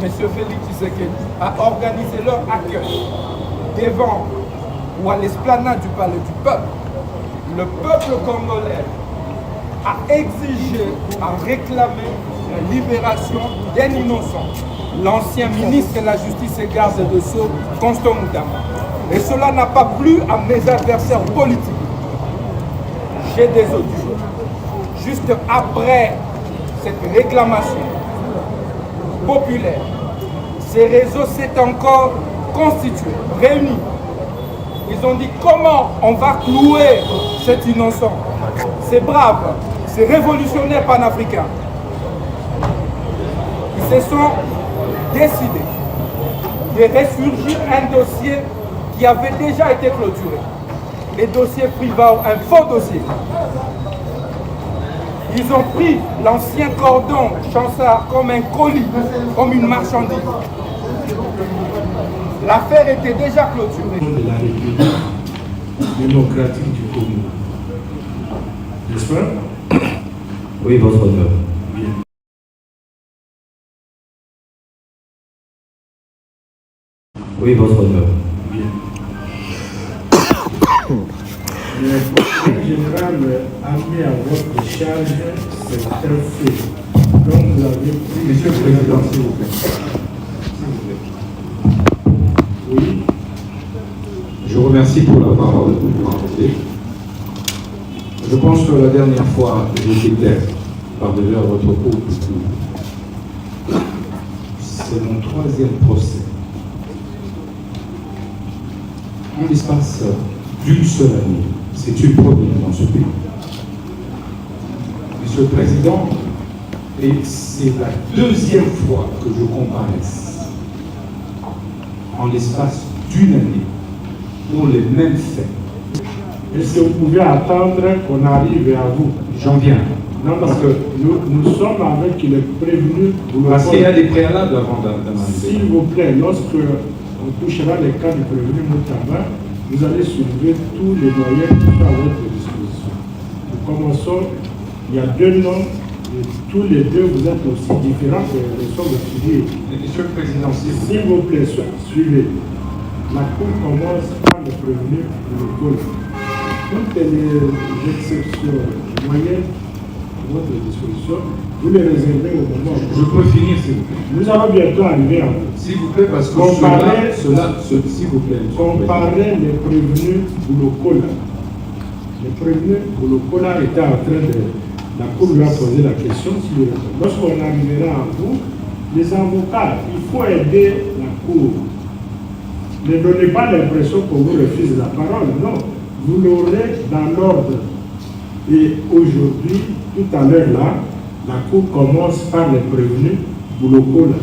M. Félix Tshisekedi a organisé leur accueil devant ou à l'esplanade du palais du peuple, le peuple congolais a exigé, a réclamé la libération d'un innocent, l'ancien ministre de la Justice et garde de Sceaux, Constant Moudama. Et cela n'a pas plu à mes adversaires politiques. J'ai des audios. Juste après cette réclamation populaire, ces réseaux s'est encore constitué, réunis. Ils ont dit comment on va clouer cet innocent. C'est brave, c'est révolutionnaire panafricain. Ils se sont décidés de ressurgir un dossier qui avait déjà été clôturé. Le dossier Privao, un faux dossier. Ils ont pris l'ancien cordon Chansard comme un colis, comme une marchandise. L'affaire était déjà clôturée. De la République démocratique du Congo. N'est-ce pas? Oui, votre honneur. Bien. Oui, votre honneur. Bien. Le procureur général a mis à votre charge certains faits. Donc vous avez pris... Monsieur le Président, s'il vous plaît. Oui. Je vous remercie pour la parole que vous m'accordez. Je pense que la dernière fois, j'ai été clair par devers votre groupe. C'est mon troisième procès. En l'espace d'une seule année, c'est une première dans ce pays. Monsieur le Président, et c'est la deuxième fois que je comparaisse en l'espace d'une année pour les mêmes faits. Est-ce que vous pouvez attendre qu'on arrive à vous? J'en viens. Non, parce que nous sommes avec les prévenus. Parce qu'il y a des préalables avant d'arriver. S'il vous plaît, lorsque on touchera les cas du prévenu Moutama, vous allez soulever tous les moyens qui sont à votre disposition. Nous commençons, il y a deux noms, et tous les deux vous êtes aussi différents que les sommes étudiées. Monsieur le Président, s'il vous plaît, suivez. La Cour commence par le prévenu de l'école. Toutes les exceptions moyennes à votre disposition, vous les réservez au moment. je peux finir, s'il vous plaît. Nous allons bientôt arriver à vous. S'il vous plaît, parce que s'il vous plaît. Comparez les prévenus Boulokola. Les prévenus Boulokola étaient en train de... La Cour lui a posé la question. Lorsqu'on arrivera à vous, les avocats, il faut aider la Cour. Ne donnez pas l'impression qu'on vous refuse la parole. Non, vous l'aurez dans l'ordre. Et aujourd'hui, tout à l'heure là, la Cour commence par les prévenus Boulokola.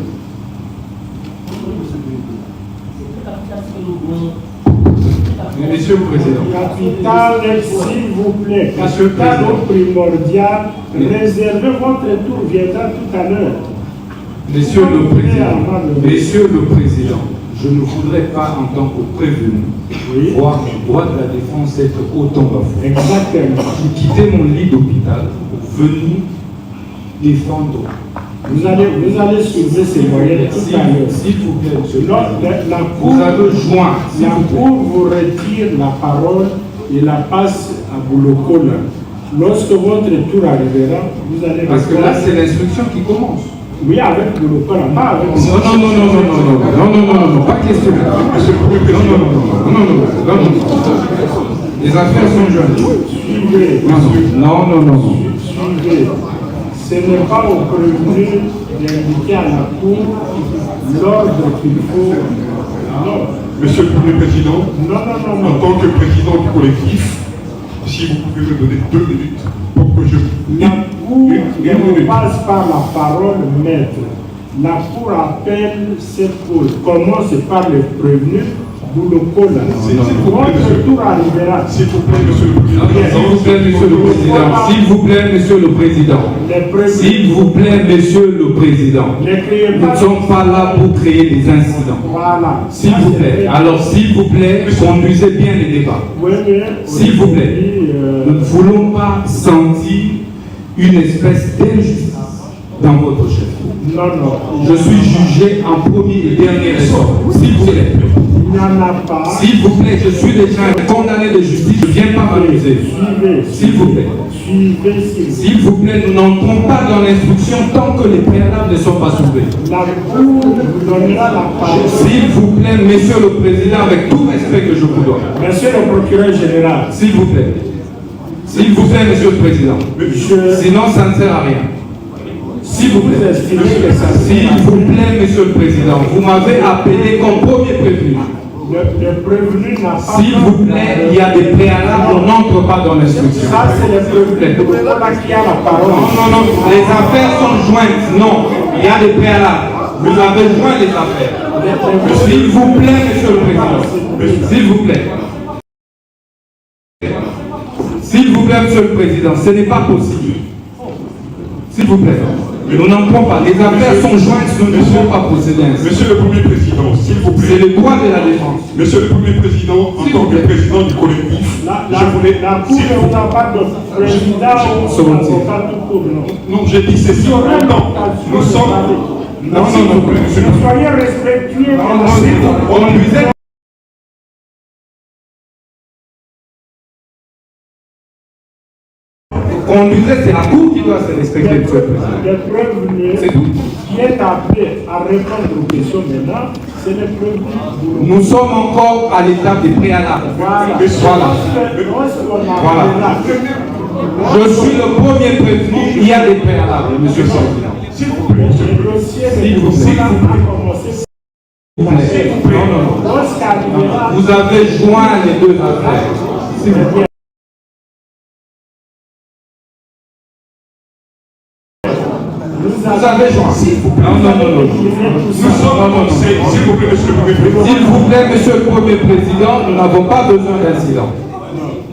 Monsieur le Président. Capitale, s'il vous plaît. Capitale primordial, réservez votre tour, viendra tout à l'heure. Monsieur le Président, je ne voudrais pas, en tant que prévenu, voir le droit de la défense être autant bafoué. Exactement. J'ai quitté mon lit d'hôpital pour venir défendre. Vous allez soulever ces moyens tout à l'heure. S'il vous plaît, monsieur le Président. Vous avez joint. La Cour vous retire la parole et la passe à Boulokola. Lorsque votre tour arrivera, vous allez... Parce que là, c'est l'instruction qui commence. Oui, avec Boulokola, pas avec... Non, pas question. Non. Les affaires sont jeunes. Suivez. Non. Suivez. Ce n'est pas au prévenu d'indiquer à la Cour l'ordre qu'il faut... Non. Monsieur le Premier Président, Non. en tant que président du collectif, si vous pouvez me donner 2 minutes pour que je... La Cour passe par la parole maître. La Cour appelle cette cause. Commence par les prévenus Boulokola. Votre tour arrivera. S'il vous plaît, Monsieur le Président. S'il vous plaît, Monsieur le Président. S'il vous plaît, Monsieur le Président. Nous ne sommes pas là pour créer des incidents. Voilà. S'il vous plaît. Alors, s'il vous plaît, conduisez bien les débats. S'il vous plaît. Nous ne voulons pas sentir une espèce d'injustice dans votre chef. Non, non. Je suis jugé en premier et dernier ressort. S'il vous plaît. Il n'y en a pas. S'il vous plaît, je suis déjà un condamné de justice. Je ne viens pas m'amuser. Suivez. S'il vous plaît. Suivez, S'il vous plaît, nous n'entrons pas dans l'instruction tant que les préalables ne sont pas soulevés. La Cour vous donnera la parole. S'il vous plaît, Monsieur le Président, avec tout respect que je vous donne. Monsieur le procureur général. S'il vous plaît. S'il vous plaît, Monsieur le Président. Sinon, ça ne sert à rien. S'il vous plaît. S'il vous plaît, Monsieur le Président, vous m'avez appelé comme premier prévenu. Le prévenu n'a pas. S'il vous plaît, il y a des préalables, on n'entre pas dans l'instruction. Ça, c'est le prévenu. Voilà qui a la parole. Non, les affaires sont jointes. Non, il y a des préalables. Vous avez joint les affaires. S'il vous plaît, Monsieur le Président. S'il vous plaît. S'il vous plaît, Monsieur le Président, ce n'est pas possible. S'il vous plaît. Nous n'entrons pas. Les affaires sont jointes, nous ne pouvons pas procéder ainsi. Monsieur le Premier Président, s'il vous plaît. C'est le droit de la défense. Monsieur le Premier Président, en tant que président du collectif, La Cour n'a pas de président ou avocat tout court, non. non, j'ai dit ceci en même temps. Nous sommes. Non, monsieur le Soyez respectueux. on lui a on lui dit c'est la Cour qui doit se respecter, Monsieur le Président. Le prévenu C'est tout. qui est appelé à répondre aux questions maintenant, c'est le prévenu. Nous sommes encore à l'étape des préalables. Voilà. Je suis le premier prévenu, il y a des préalables, Monsieur le Président. S'il vous plaît, monsieur le Président. Le dossier Non. Vous avez joint les deux affaires. S'il vous plaît. Vous avez joint. Non. Nous sommes. S'il vous plaît, monsieur le Premier Président. S'il vous plaît, Monsieur le Premier Président, nous n'avons pas besoin d'incident.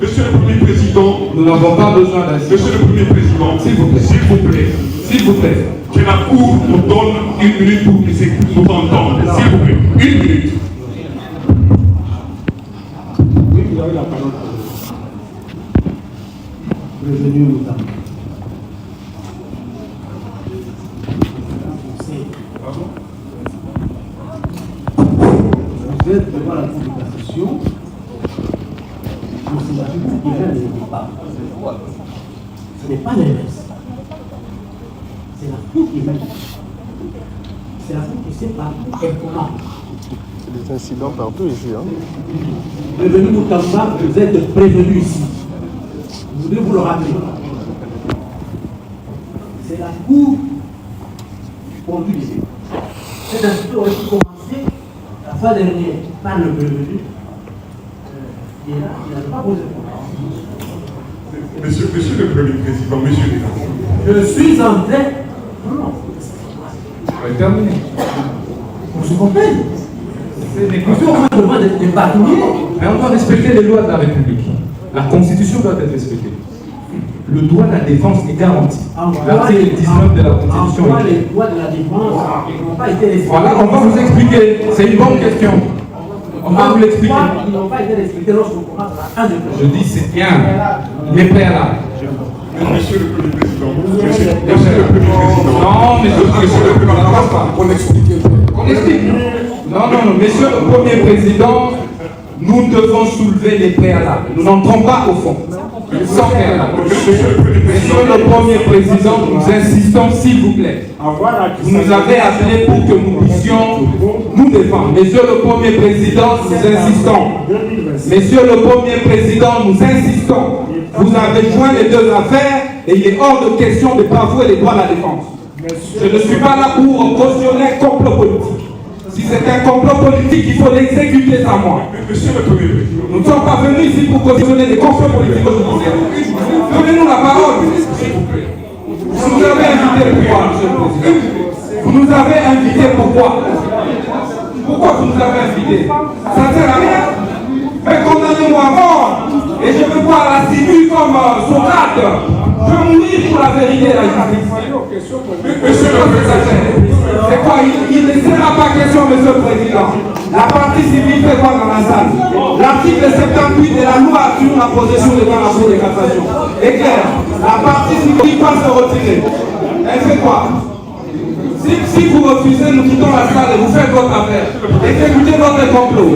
Monsieur le Premier Président. Nous n'avons pas besoin d'incident. Monsieur le Premier Président. S'il vous plaît. S'il vous plaît. S'il vous plaît. Que la Cour nous donne 1 minute pour nous entendre. S'il vous plaît. 1 minute. Oui, vous avez la parole. Prévenu Moutamba. Vous êtes devant la Cour de cassation. Vous savez que rien ne n'est pas. Ce n'est pas l'inverse. C'est la Cour qui est magique. C'est la Cour qui sait par et comment. C'est des incidents partout ici. Hein. Prévenu Moutamba, vous êtes prévenu ici. Vous devez vous le rappeler. C'est la Cour conduisée. Cette instruction aurait pu commencer la fois dernière par le prévenu. Et là, il n'a pas posé problème. Monsieur le Premier Président, monsieur les Je suis en train. Non. Terminé. On se comprenne. C'est Monsieur, on a besoin de bâtonnier. Mais on doit respecter les lois de la République. La Constitution doit être respectée. Le droit de la défense est garanti. L'article 19 de la Constitution. En quoi les droits de la défense n'ont pas été respectés? Voilà, on va vous expliquer. C'est une bonne question. On va vous l'expliquer. Ils n'ont pas été respectés lorsqu'on commence à la fin de Je dis c'est bien. Les préalables. Monsieur le Premier Président. Monsieur le Premier Président. Non, monsieur le Premier Président. On explique. On explique. Non, monsieur le Premier Président, nous devons soulever les préalables. Nous n'entrons pas au fond. Sans préalable. Monsieur le Premier Président, nous insistons, s'il vous plaît. Vous nous avez appelés pour que nous puissions nous défendre. Monsieur le Premier Président, nous insistons. Monsieur le Premier Président, nous insistons. Vous avez joint les deux affaires et il est hors de question de bafouer les droits de la défense. Je ne suis pas là pour cautionner un complot politique. Si c'est un complot politique, il faut l'exécuter sans moi. Monsieur le Premier Président. Nous ne sommes pas venus ici pour cautionner des complots politiques judiciaires. Donnez-nous la parole, s'il vous plaît. Vous nous avez invité pourquoi, monsieur le Président? Vous nous avez invité pourquoi? Pourquoi vous nous avez invité? Ça ne sert à rien. Mais condamnez-moi à mort. Et je veux voir la civile comme Socrate. Je veux mourir pour la vérité et la justice. Monsieur le Président. C'est quoi? Il ne sera pas question, monsieur le Président. La partie civile fait quoi dans la salle? L'article 78 de la loi sur la possession devant la Cour de cassation est clair. La partie civile va se retirer. Elle fait quoi? Si vous refusez, nous quittons la salle et vous faites votre affaire. Exécutez votre complot.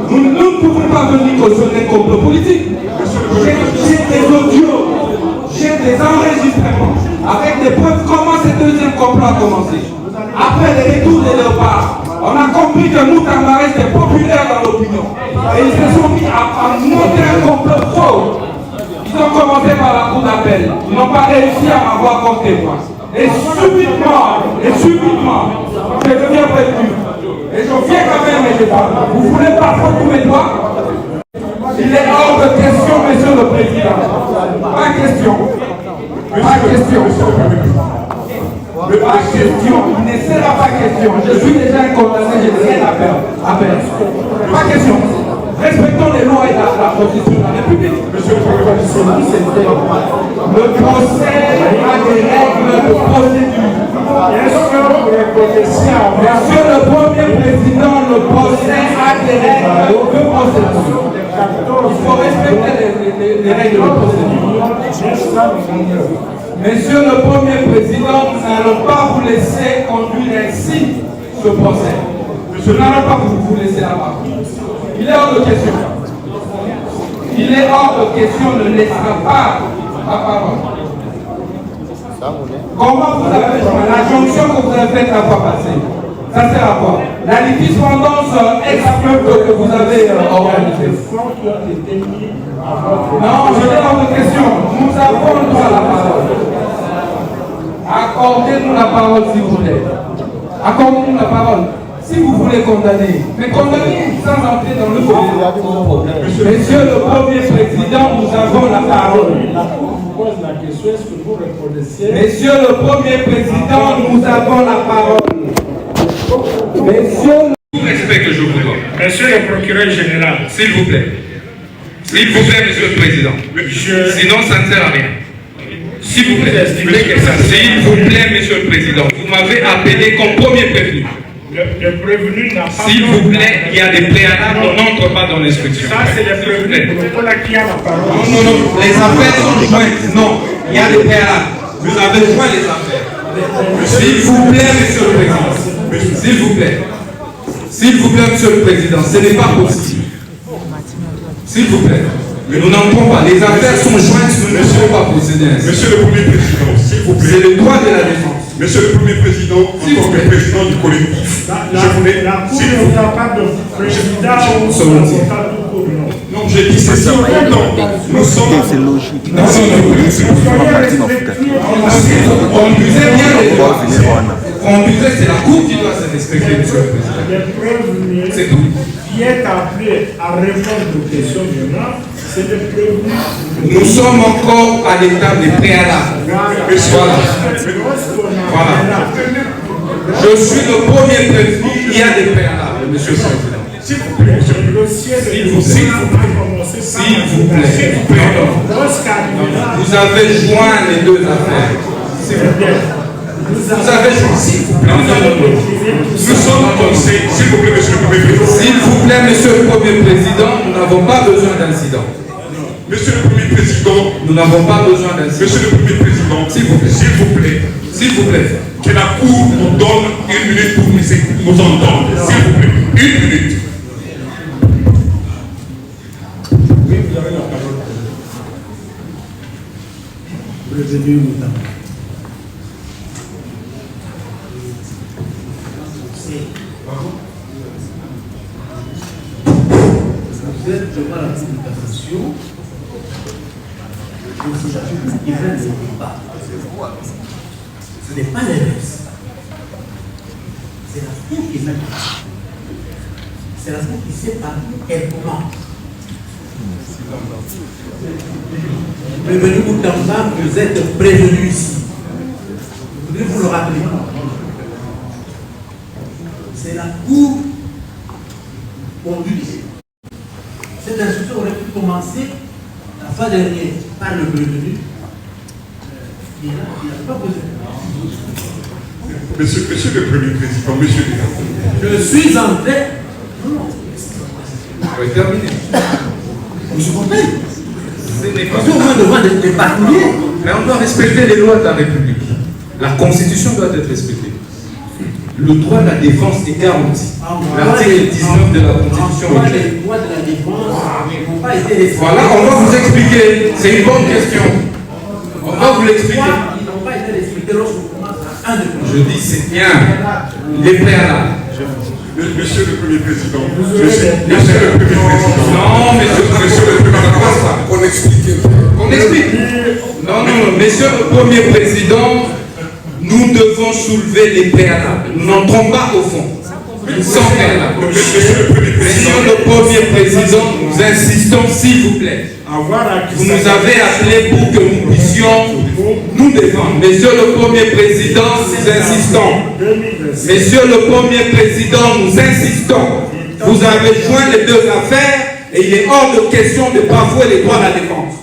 Nous ne pouvons pas venir cautionner un complot politique. J'ai des audios, j'ai des enregistrements avec des preuves comment ce deuxième complot a commencé. Après les retours des léopards, on a compris que Moutambara était populaire dans l'opinion. Et ils se sont mis à monter un complot faux. Ils ont commencé par la cour d'appel. Ils n'ont pas réussi à m'avoir comme témoin. Et subitement, je deviens prévenu. Et je viens quand même me défendre. Vous voulez pas prendre tous mes doigts? Il est hors de question, monsieur le président. Pas question. Pas question. Pas question. Il ne sera pas question. Je suis déjà un condamné, je n'ai rien à perdre. Pas question. Respectons les lois et la constitution de la République. Monsieur le Président, le procès a des règles de procédure. Monsieur le Premier Président, le procès a des règles de procédure. Il faut respecter les règles de procédure. Monsieur le Premier Président, nous n'allons pas vous laisser conduire ainsi ce procès. Nous n'allons pas vous laisser là-bas. Il est hors de question. Il est hors de question, ne laissera pas la parole. Comment vous avez joué la jonction que vous avez faite la fois passée? Ça sert à quoi? La litispendance ex-peuple que vous avez organisée. Non, je n'ai hors de question. Nous avons le droit à la parole. Accordez-nous la parole, s'il vous plaît. Accordez-nous la parole. Si vous voulez condamner, mais condamnez sans entrer dans le problème. Monsieur le Premier Président, nous avons la parole. Monsieur le Premier Président, nous avons la parole. Monsieur le respect que je vous dois. Monsieur le procureur général, S'il vous plaît. S'il vous plaît, monsieur le Président. Sinon, ça ne sert à rien. S'il vous plaît. S'il vous plaît, monsieur le Président. Vous m'avez appelé comme premier prévenu. le prévenu n'a pas... S'il vous plaît, il y a des préalables, on n'entre pas dans l'instruction. Ça, c'est le prévenu. Voilà qui a la parole. Non, les affaires sont jointes. Non, il y a des préalables. Vous avez joint les affaires. S'il vous plaît, monsieur le Président. S'il vous plaît. S'il vous plaît, monsieur le Président, ce n'est pas possible. S'il vous plaît. Mais nous n'entrons pas. Les affaires sont jointes, nous ne pouvons pas procéder ainsi. Monsieur le Premier Président, s'il vous plaît. C'est le droit de la défense. Monsieur le Premier Président, en tant que président du collectif, je voulais... La Cour ne voudra pas de président ou d'avocat tout court, non. Non, j'ai dit ceci en même temps. Nous sommes... C'est logique. Non, conduisez bien les droits. Conduisez, c'est la Cour qui doit se respecter, monsieur le Président. Les prévenus C'est tout. qui est appelé à répondre aux questions maintenant, c'est le prévenu. Nous sommes encore à l'étape des préalables. Voilà. Je suis le premier prévenu, il y a des préalables, monsieur le Président. S'il vous plaît, le dossier de S'il vous plaît. Vous avez joint les deux affaires. S'il vous plaît. Vous avez joint, s'il vous plaît. Nous sommes avancés, s'il vous plaît, monsieur le Premier Président. S'il vous plaît, monsieur le Premier Président, nous n'avons pas besoin d'incident. Monsieur le Premier Président, Nous n'avons pas besoin d'incident. Monsieur le Premier Président, S'il vous plaît. s'il vous plaît, S'il vous plaît. que la Cour nous donne 1 minute pour nous entendre. S'il vous plaît, 1 minute. Oui, vous avez la parole. Président Moutambara. Vous êtes devant la Cour de cassation, vous savez qu'il y a des débats. Ce n'est pas l'inverse. C'est la Cour qui mène. C'est la Cour qui sait parler et comment. Prévenu Moutambara, vous êtes prévenu ici. Vous devez vous le rappeler. C'est la Cour conduite. Cette instruction aurait pu commencer la fois dernière par le prévenu. Il n'a pas besoin. Monsieur le Premier Président, monsieur le Je suis en train. Non. Vous pouvez terminer. Vous comprenez? Ce n'est pas Parce qu'on va devant des particuliers. Mais on doit respecter les lois de la République. La Constitution doit être respectée. Le droit de la défense est garanti. L'article 19 de la Constitution. Les droits de la défense n'ont pas été respectés. Voilà, on va vous expliquer. C'est une bonne question. On va vous l'expliquer. Ils n'ont pas été respectés lorsqu'on commence à un de Je dis c'est bien. Les préalables. Monsieur le Premier Président. Monsieur le Premier Président. Non, monsieur le Président. On explique. On explique. Non, monsieur le Premier Président, nous devons soulever les préalables. Nous n'entrons pas au fond. Sans préalable. Monsieur le Premier Président, nous insistons, s'il vous plaît. Vous nous avez appelés pour que nous puissions nous défendre. Monsieur le Premier Président, nous insistons. Monsieur le Premier Président, nous insistons. Vous avez joint les deux affaires et il est hors de question de bafouer les droits de la défense.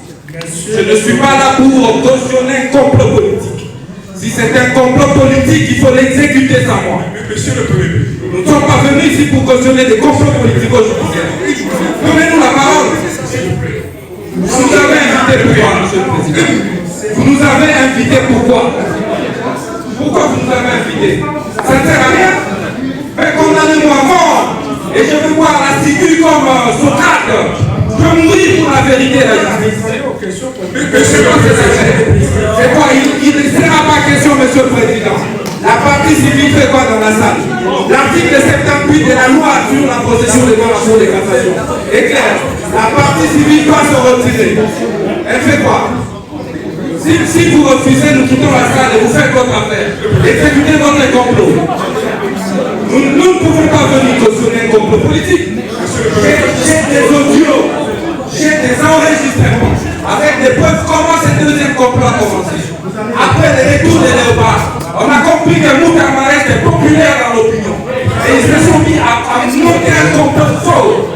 Je ne suis pas là pour cautionner un complot politique. Si c'est un complot politique, il faut l'exécuter sans moi. Monsieur le Premier Président. Nous ne sommes pas venus ici pour cautionner des complots politiques aujourd'hui. Donnez-nous la parole. Vous nous avez invité pourquoi, monsieur le Président? Vous nous avez invité pourquoi? Pourquoi vous nous avez invité? Ça ne sert à rien. Mais condamnez-moi à mort. Et je veux voir la figure comme Socrate. Je veux mourir pour la vérité et la justice. C'est quoi? Il ne sera pas question, monsieur le Président. La partie civile fait quoi dans la salle? L'article 78 de la loi sur la procédure devant la Cour de cassation est clair. La partie civile doit se retirer. Elle fait quoi? Si vous refusez, nous quittons la salle et vous faites votre affaire. Exécutez votre complot. Nous ne pouvons pas venir cautionner un complot politique. J'ai des audios, j'ai des enregistrements avec des preuves comment ce deuxième complot a commencé. Après le retour de Léopard, on a compris que Moutamarès était populaire dans l'opinion. Et ils se sont mis à monter un complot faux.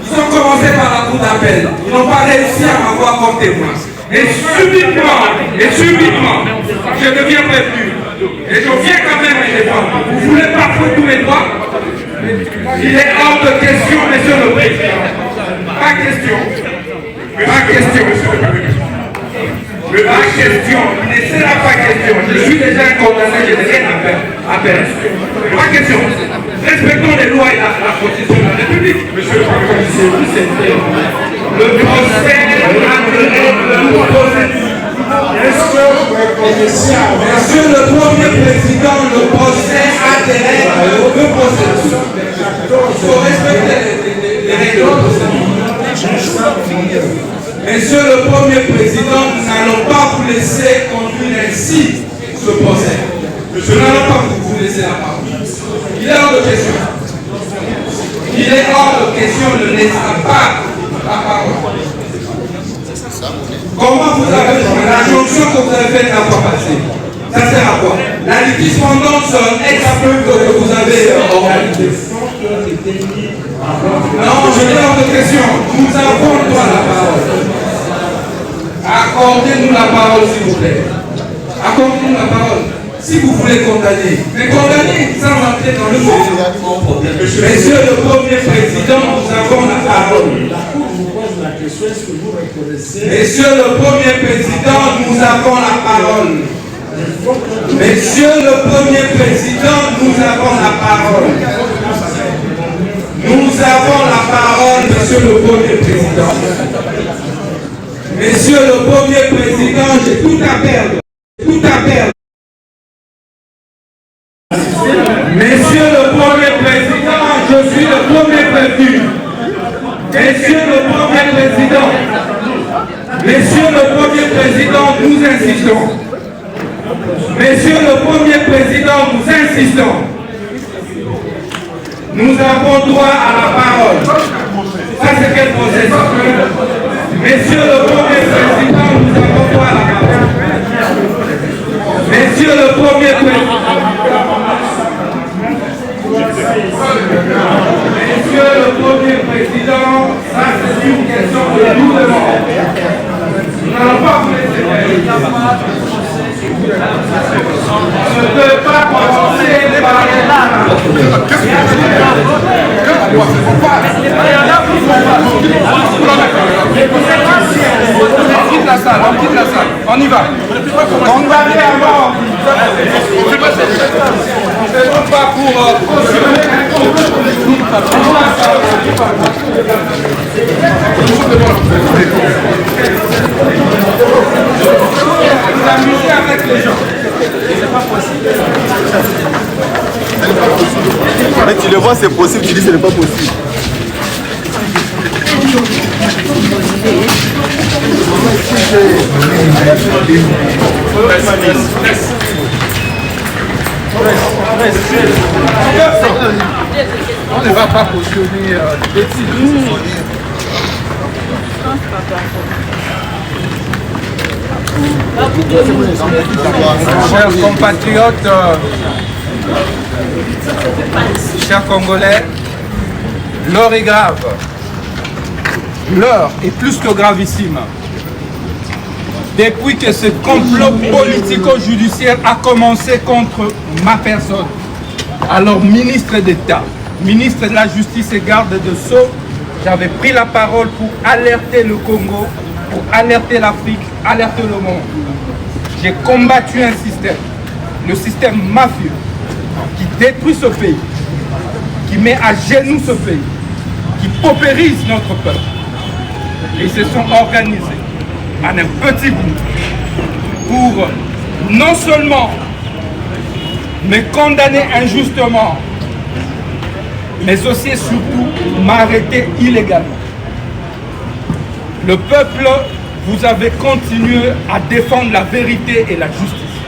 Ils ont commencé par la cour d'appel. Ils n'ont pas réussi à m'avoir comme témoin. Et subitement, je deviens prévenu. Et je viens quand même les défendre. Vous voulez parfouer tous les droits? Il est hors de question, monsieur le Président. Pas question. Pas question, monsieur le Président. Pas question. Il ne sera pas question. Je suis déjà condamné, je n'ai rien à faire. Pas question. Respectons les lois et la Constitution de la République. Monsieur le Président, le procès Monsieur le Premier Président, le procès a des règles de procédure. Il faut respecter les règles de procédure. Monsieur le Premier Président, nous n'allons pas vous laisser conduire ainsi ce procès. Nous n'allons pas vous laisser la parole. Il est hors de question. Il est hors de question de ne laisser pas la parole. Comment vous avez joué la jonction que vous avez faite la fois passée? Ça sert à quoi? La litispendance ex-peu que vous avez organisée. Non, je n'ai hors de question. Nous avons le droit à la parole. Accordez-nous la parole, s'il vous plaît. Accordez-nous la parole. Si vous voulez condamner, mais condamnez sans entrer dans le fond. Monsieur le Premier Président, nous avons la parole. Monsieur le Premier Président, nous avons la parole. Monsieur le Premier Président, nous avons la parole. Nous avons la parole, Monsieur le Premier Président. Monsieur le Premier Président, j'ai tout à perdre. Tout à perdre. Monsieur le Premier Président, je suis le premier prévenu. Monsieur le Premier Président, Monsieur le Premier Président, nous insistons. Monsieur le Premier Président, nous insistons. Nous avons droit à la parole. Ça, c'est quel processus? Monsieur le Premier Président, nous avons droit à la parole. Monsieur le Premier Président. Monsieur le Premier Président, ça c'est une question que nous devons. Nous n'allons pas vous laisser faire. On ne peut pas commencer par les larmes. On quitte la salle, on y va. On va aller à mort. C'est non pas pour s'amuser avec les gens. C'est pas possible. Mais tu le vois, c'est possible, tu dis ce n'est pas possible. On ne va pas cautionner des bêtises. Chers compatriotes, chers Congolais, l'heure est grave. L'heure est plus que gravissime. Depuis que ce complot politico-judiciaire a commencé contre ma personne, alors ministre d'État, ministre de la Justice et garde de Sceaux, j'avais pris la parole pour alerter le Congo, pour alerter l'Afrique, alerter le monde. J'ai combattu un système, le système mafieux, qui détruit ce pays, qui met à genoux ce pays, qui paupérise notre peuple. Et ils se sont organisés en un petit groupe pour non seulement me condamner injustement, mais aussi et surtout m'arrêter illégalement. Le peuple, vous avez continué à défendre la vérité et la justice.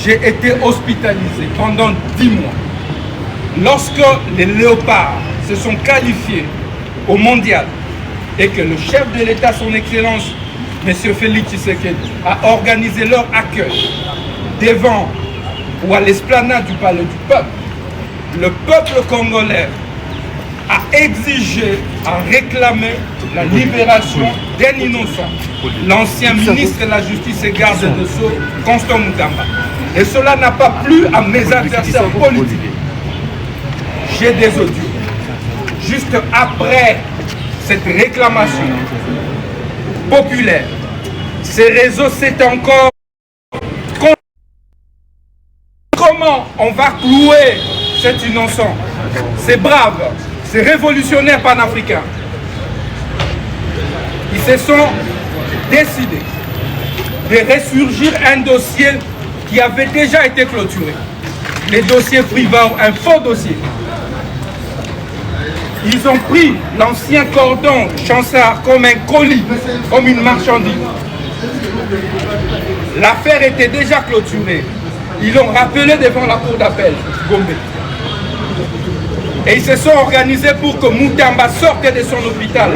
J'ai été hospitalisé pendant 10 mois. Lorsque les léopards se sont qualifiés au mondial et que le chef de l'État, son Excellence, M. Félix Tshisekedi, a organisé leur accueil devant ou à l'esplanade du Palais du Peuple, le peuple congolais a exigé, a réclamé la libération d'un innocent, l'ancien ministre de la Justice et garde de Sceaux, Constant Mutamba. Et cela n'a pas plu à mes adversaires politiques. J'ai des audios. Juste après cette réclamation populaire, ces réseaux s'est encore... Comment on va clouer cet innocent, ces braves, ces révolutionnaires panafricains? Ils se sont décidés de ressurgir un dossier qui avait déjà été clôturé. Les dossiers Privao, un faux dossier. Ils ont pris l'ancien cordon Chansard comme un colis, comme une marchandise. L'affaire était déjà clôturée. Ils l'ont rappelé devant la cour d'appel, Gombe. Et ils se sont organisés pour que Mutamba sorte de son hôpital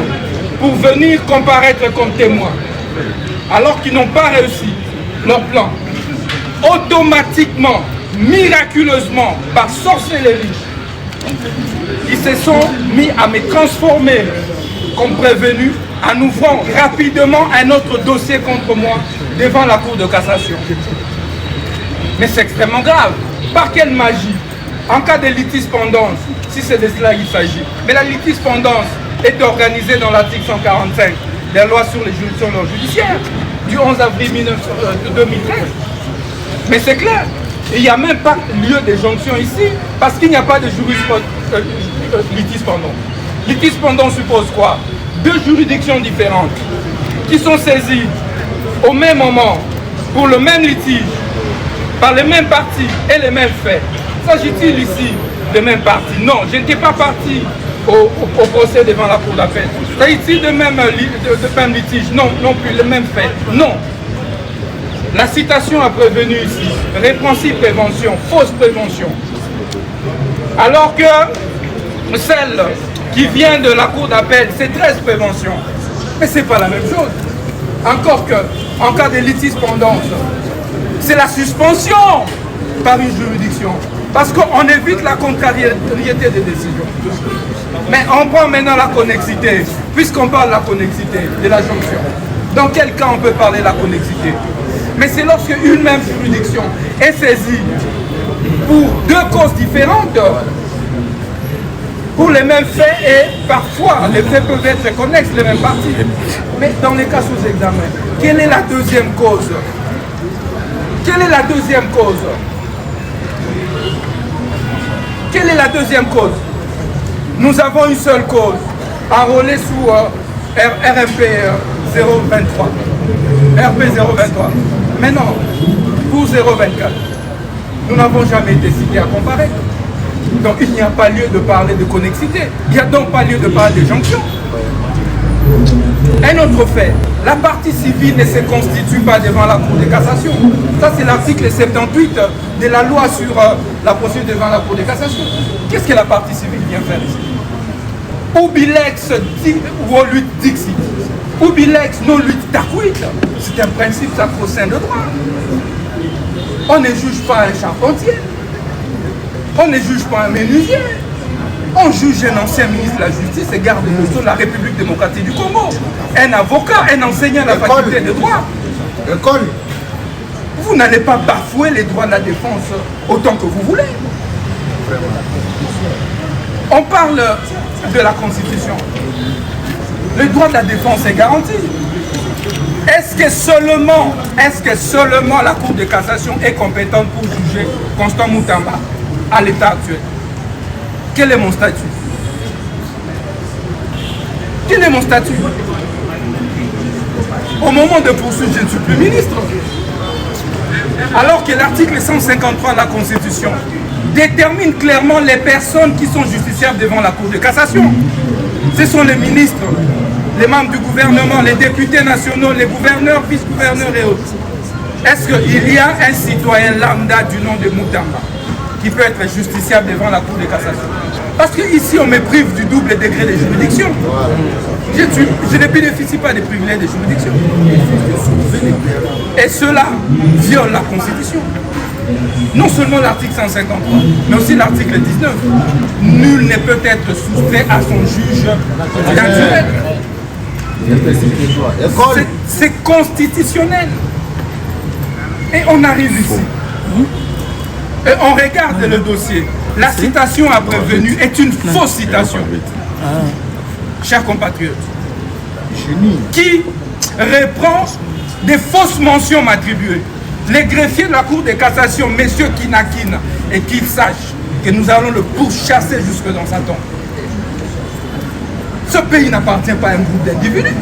pour venir comparaître comme témoin. Alors qu'ils n'ont pas réussi leur plan. Automatiquement, miraculeusement, par sorcellerie, ils se sont mis à me transformer comme prévenu en ouvrant rapidement un autre dossier contre moi devant la Cour de cassation. Mais c'est extrêmement grave. Par quelle magie? En cas de litispendance, si c'est de cela qu'il s'agit. Mais la litispendance est organisée dans l'article 145 de la loi sur les juridictions non judiciaires du 11 avril 2013. Mais c'est clair. Il n'y a même pas lieu de jonction ici parce qu'il n'y a pas de litispendance. Litispendance suppose quoi? Deux juridictions différentes qui sont saisies au même moment pour le même litige par les mêmes parties et les mêmes faits. S'agit-il ici des mêmes parties? Non, je n'étais pas parti au procès devant la cour d'appel. S'agit-il de même litige? Non, non plus, les mêmes faits. Non. La citation a prévenu ici, répréhensible prévention, fausse prévention. Alors que celle qui vient de la cour d'appel, c'est 13 préventions. Mais ce n'est pas la même chose. Encore que, en cas de litispendance, c'est la suspension par une juridiction. Parce qu'on évite la contrariété des décisions. Mais on prend maintenant la connexité, puisqu'on parle de la connexité, de la jonction. Dans quel cas on peut parler de la connexité? Mais c'est lorsque une même juridiction est saisie pour deux causes différentes, pour les mêmes faits, et parfois les faits peuvent être connexes, les mêmes parties. Mais dans les cas sous examen, quelle est la deuxième cause? Quelle est la deuxième cause? Quelle est la deuxième cause? Nous avons une seule cause, enrôlée sous RMP 023. RP 023. Mais non, pour 024, nous n'avons jamais décidé à comparer. Donc il n'y a pas lieu de parler de connexité. Il n'y a donc pas lieu de parler de jonction. Un autre fait, la partie civile ne se constitue pas devant la Cour de cassation. Ça c'est l'article 78 de la loi sur la procédure devant la Cour de cassation. Qu'est-ce que la partie civile vient faire ici? Ubilex voluit dixit. Ubilex non lutte tacuit. C'est un principe sacro-saint de droit. On ne juge pas un charpentier. On ne juge pas un menuisier. On juge un ancien ministre de la Justice et garde le sceau de la République démocratique du Congo. Un avocat, un enseignant à la faculté de droit. Vous n'allez pas bafouer les droits de la défense autant que vous voulez. On parle de la Constitution. Le droit de la défense est garanti. Est-ce que seulement la Cour de cassation est compétente pour juger Constant Moutamba à l'état actuel? Quel est mon statut? Quel est mon statut? Au moment de poursuite, je ne suis plus ministre. Alors que l'article 153 de la Constitution détermine clairement les personnes qui sont justiciables devant la Cour de cassation. Ce sont les ministres, les membres du gouvernement, les députés nationaux, les gouverneurs, vice-gouverneurs et autres. Est-ce qu'il y a un citoyen lambda du nom de Moutamba qui peut être justiciable devant la Cour de cassation? Parce qu'ici, on me prive du double degré de juridiction. Je ne bénéficie pas des privilèges de juridiction. Et cela viole la Constitution. Non seulement l'article 153, mais aussi l'article 19. Nul ne peut être soustrait à son juge naturel. C'est constitutionnel. Et on arrive ici. Et on regarde le dossier. La citation à prévenu est une fausse citation. Chers compatriotes, qui reprend des fausses mentions m'attribuées. Les greffiers de la Cour de cassation, messieurs Kinakin, et qu'ils sachent que nous allons le pourchasser jusque dans sa tombe. Ce pays n'appartient pas à un groupe d'individus.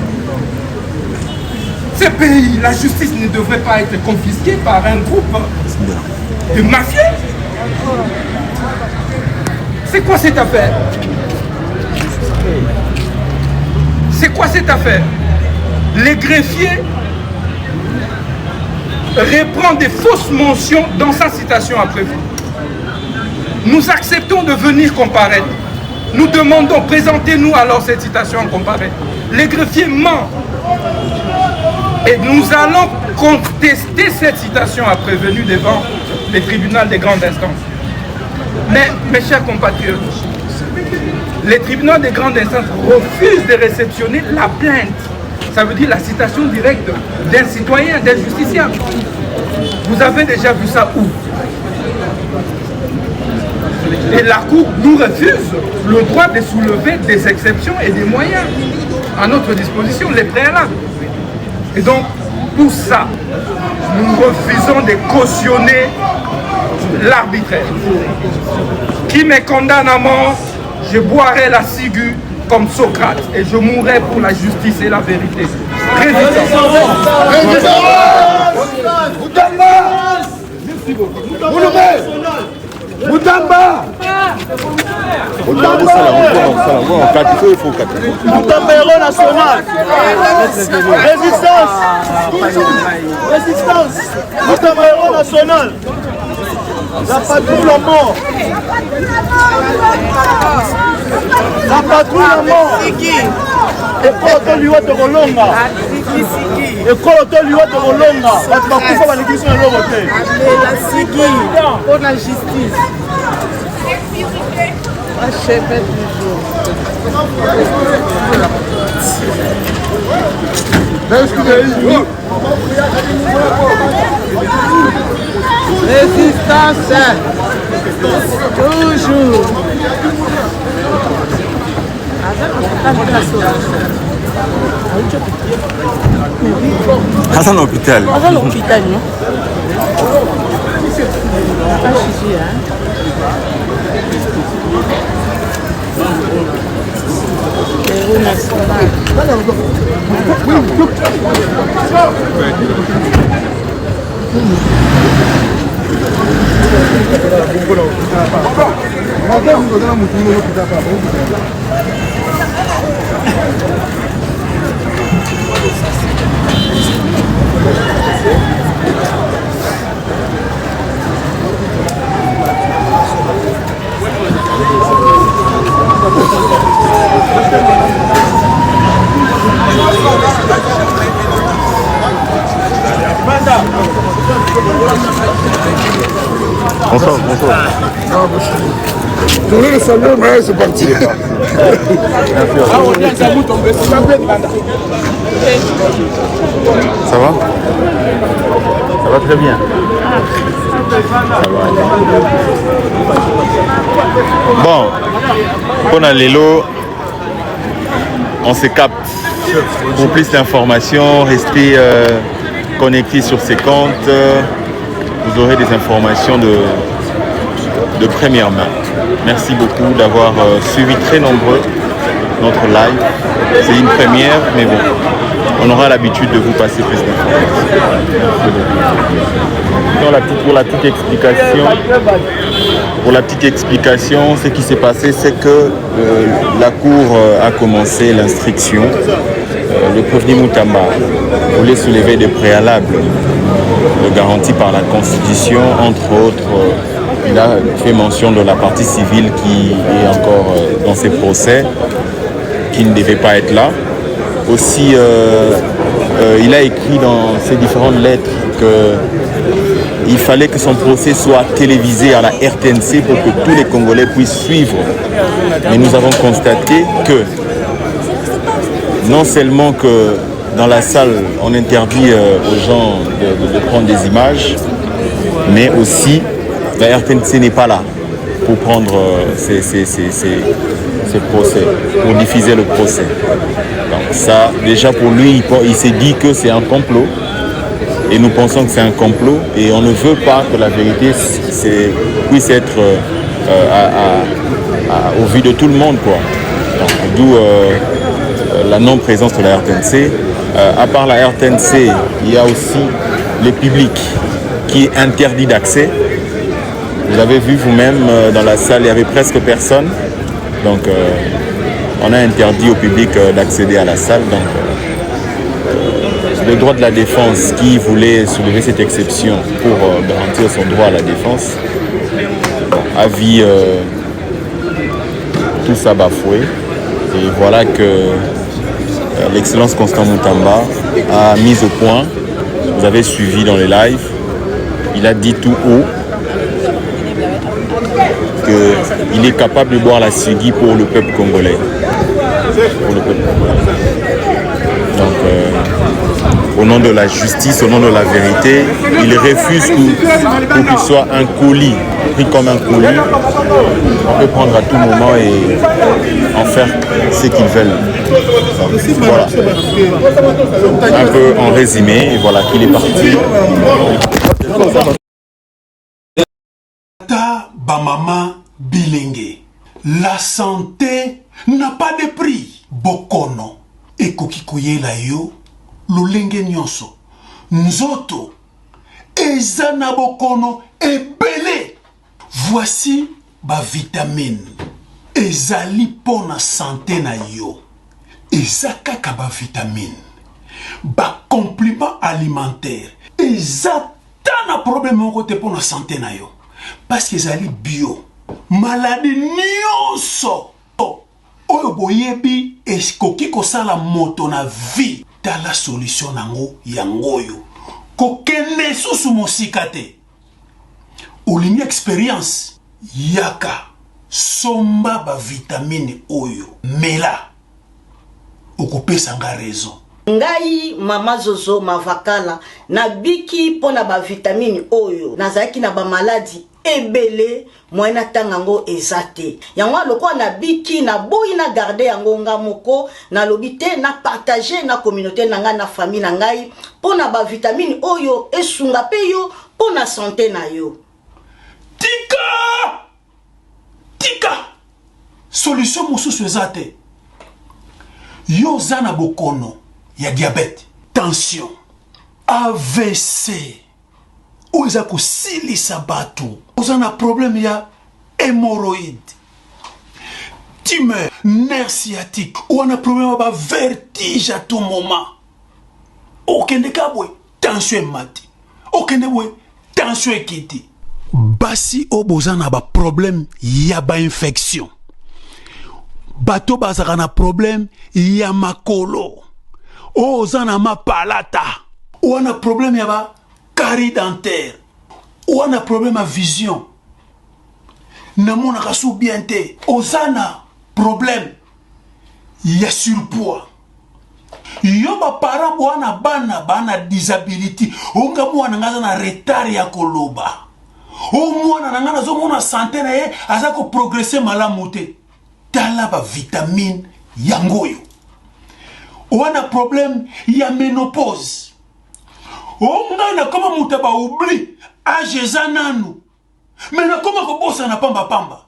Ce pays, la justice ne devrait pas être confisquée par un groupe de mafieux. C'est quoi cette affaire? C'est quoi cette affaire? Les greffiers reprend des fausses mentions dans sa citation à prévu. Nous acceptons de venir comparaître. Nous demandons, présentez-nous alors cette citation en comparaître. Les greffiers mentent. Et nous allons contester cette citation à prévenu devant les tribunaux des grandes instances. Mais, mes chers compatriotes, les tribunaux des grandes instances refusent de réceptionner la plainte. Ça veut dire la citation directe d'un citoyen, d'un justiciable. Vous avez déjà vu ça où? Et la Cour nous refuse le droit de soulever des exceptions et des moyens à notre disposition, les préalables. Et donc, pour ça, nous refusons de cautionner l'arbitraire. Qui me condamne à mort, je boirai la ciguë comme Socrate et je mourrai pour la justice et la vérité. Moutamba héros national. Résistance. Résistance. Moutamba héros national. La patrouille la mort. La patrouille la mort. Ekolo to liwa to kolonga. Ekolo to liwa to kolonga. Bato bakufa balikisi na lobo te. La sigi pour la justice. Achève toujours. Résistance. Toujours. Hassan l'hôpital. Hassan l'hôpital, non? Pas chez Bonsoir, bonsoir. Tournez le salon, mais c'est parti. Ça va? Ça va très bien. Bon, on a l'élo, on se capte. Pour plus d'informations, restez connectés sur ces comptes. Vous aurez des informations de première main. Merci beaucoup d'avoir suivi très nombreux notre live. C'est une première, mais bon, on aura l'habitude de vous passer plus d'informations. Pour la petite explication, ce qui s'est passé, c'est que la Cour a commencé l'instruction. Le prévenu Moutamba voulait soulever des préalables garantis par la Constitution, entre autres. Il a fait mention de la partie civile qui est encore dans ses procès, qui ne devait pas être là. Aussi, il a écrit dans ses différentes lettres qu'il fallait que son procès soit télévisé à la RTNC pour que tous les Congolais puissent suivre. Mais nous avons constaté que non seulement que dans la salle, on interdit aux gens de prendre des images, mais aussi la RTNC n'est pas là pour prendre ces procès, pour diffuser le procès. Donc ça, déjà pour lui, il s'est dit que c'est un complot. Et nous pensons que c'est un complot. Et on ne veut pas que la vérité puisse être au vu de tout le monde, quoi. D'où la non-présence de la RTNC. À part la RTNC, il y a aussi le public qui est interdit d'accès. Vous avez vu vous-même dans la salle, il y avait presque personne. Donc on a interdit au public d'accéder à la salle. Donc le droit de la défense qui voulait soulever cette exception pour garantir son droit à la défense a vu tout ça bafoué. Et voilà que l'excellence Constant Moutamba a mis au point, vous avez suivi dans les lives, il a dit tout haut qu'il est capable de boire la Sigui pour le peuple congolais. Donc, au nom de la justice, au nom de la vérité, il refuse pour qu'il soit un colis, pris comme un colis. On peut prendre à tout moment et en faire ce qu'ils veulent. Donc, voilà. Un peu en résumé, et voilà qu'il est parti. Bamama Bilenge. La santé n'a pas de prix. Bokono. Ekoki koyela yo. Lolenge nyonso. Nzoto. Ezana bokono ebele. Voici ba vitamine. Ezali pona santé na yo. Ezakaka ba vitamine. Ba complément alimentaire. Ezatana problème moko te pona santé na yo. Parce que ezali bio. Maladie nyonso. Oyo boyebi eskoki kosala moto na vie. Ta la solution nango yangoyo. Kokende susu mosika te. Olingi expérience. Yaka. Somba ba vitamine oyo. Mela. Okopesa nga raison. Ngai mama Zozo Mavakala na biki pona ba vitamine oyo. Nazaki na ba maladie ebele moyena tangango ezate. Yango loko na biki na boyi na garder yango nga moko na lobité na partager na communauté na nga na famille na ngai pona ba vitamine oyo esunga pe yo pona santé na yo. Tika! Solution mosusu ezate. yo zana bokono ya diabète, tension, AVC, ou eza kosilisa bato, ozana problème ya hémorroïde, tumeur, nerf sciatique, ou on a problème ba vertige à tout moment. Okende kabwe, tension mati. Okende we, tension ekiti. Basi obozana ba problème ya ba infection. Bato bazaka na problème ya makolo. Ozana ma palata. Ou on a problème ya ba carie dentaire. Ou on a problème à vision. Namona kasu bien te. Ozana problème ya surpoids. Yo ba para bwana bana disability. Onga mwana ngaza na retard ya koloba. O mwana ngana zo mona santé na ye azako progresser malamu te. Tala ba vitamine yangoyo. Wana problème ya ménopause. Onga na kama mutaba oubli âge za nanu. Mais na koma ko bossa na pamba.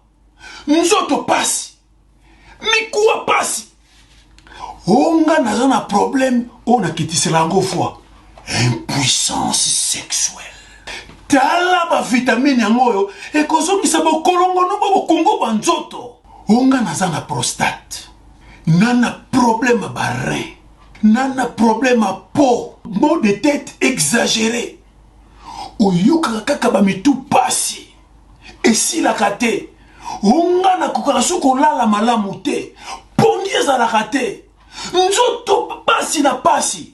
Nzoto pasi. Mikuwa pasi. Onga naza na problème on a kitisela ngo fois impuissance sexuelle. Tala ba vitamine yangoyo ekozongisa ba kolongo no ba kongo ba nzoto. Onga naza na prostate. Nana problème ba rein. Nana problème à peau. Maux de tête exagéré. Oyuka kaka ba mitu pasi. Et si la kate onga na kokalasu kolala malamu te. Pondieza la kate. Nzoto pasi na pasi.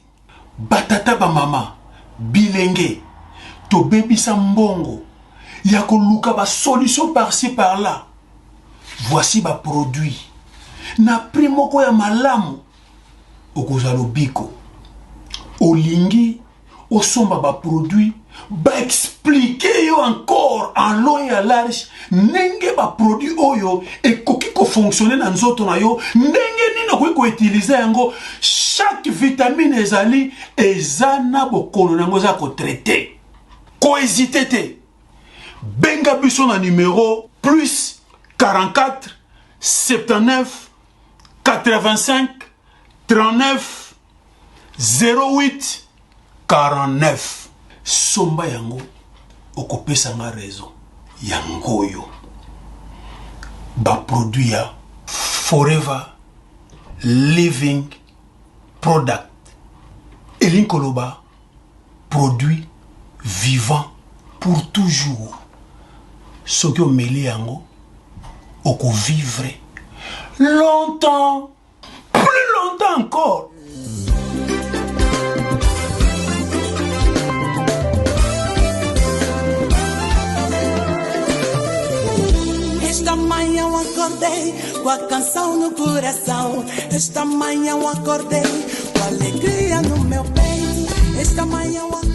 Batata ba mama bilenge to bebisa mbongo ya koluka ba solution par-ci par-là. Voici ba produit na prix moko ya malamu okozala lobiko olingi osomba ba produit ba expliquer yo encore en long et en large ndenge ba produit oyo ekoki ko fonctionner na nzoto na yo ndenge nini okoki ko utiliser yango. Chaque vitamine ezali ezana bokono nango za ko traiter ko hésiter te. Benga biso na numéro plus 44 79 85 39 08 49. Somba yango okopesa nga raison yangoyo ba produit ya Forever Living Product Elinkoloba produit vivant pour toujours. Soki omeli yango oko vivre longtemps, plus longtemps encore. Esta manhã eu acordei com a canção no coração. Esta manhã eu acordei com a alegria no meu peito. Esta manhã eu acordei.